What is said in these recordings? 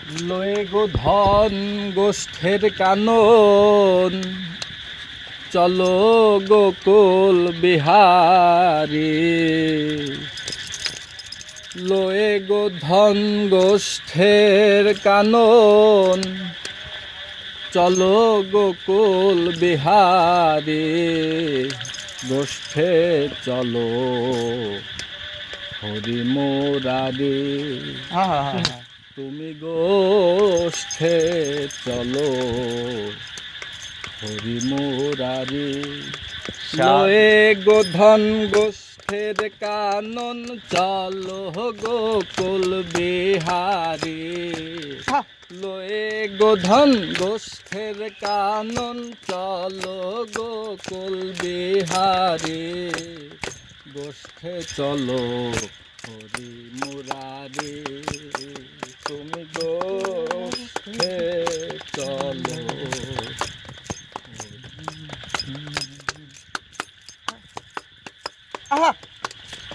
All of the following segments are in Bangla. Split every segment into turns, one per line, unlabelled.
লয়ে গো ধন গোষ্ঠের কানন, চলো গোকুল বিহারী। লয়ে গো ধন গোষ্ঠের কানন, চলো গোকুল বিহারী। গোষ্ঠে চলো হরি মুরারি। তুমি গোষ্ঠে চলো হরি মুরারি। লয়ে গো ধন গোষ্ঠের কানন, চলো গোকুল বিহারী। লয়ে গো ধন গোষ্ঠের কানন, চলো গোকুল বিহারী। গোষ্ঠে চলো হরি মুরারি। তুমি গোষ্ঠে চলো।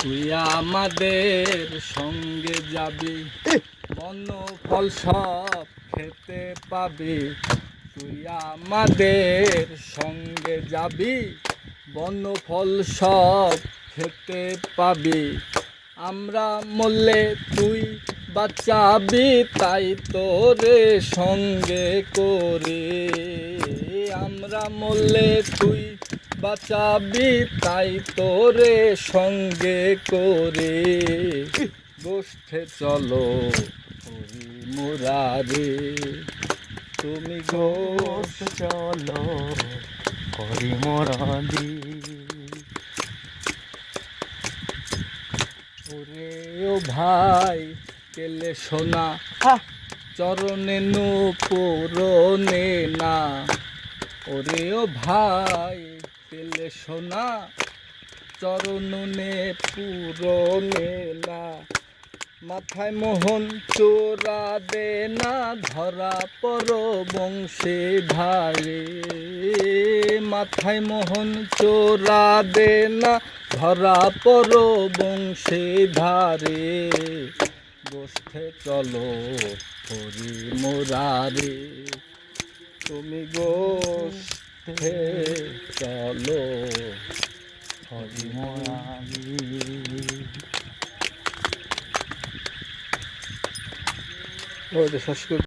তুই আমাদের সঙ্গে যাবি, বন ফল সব খেতে পাবি। তুই আমাদের সঙ্গে যাবি, বন ফল সব খেতে পাবি। আমরা মরলে তুই বাঁচাবি, তাই তোরে সঙ্গে করে। আমরা মরলে তুই বাঁচাবি, তাই তোরে সঙ্গে করে। গোষ্ঠে চলো হরি মুরারি। তুমি গোষ্ঠে চলো হরি মুরারি। ওরে ও ভাই কেলে সোনা, চরণে নূপুরনে না। ওরে ও ভাই কেলে সোনা, চরণে পুরনে না। মাথায় মোহন চোরা দে না, ধরা পর বংশে ধারে। মাথায় মোহন চোরা দে না, ধরা পর বংশে ধারে। গোষ্ঠে চলো হরি মুরারি। তুমি গোষ্ঠে চলো হরি মুরারি। ওই যে শেষ করে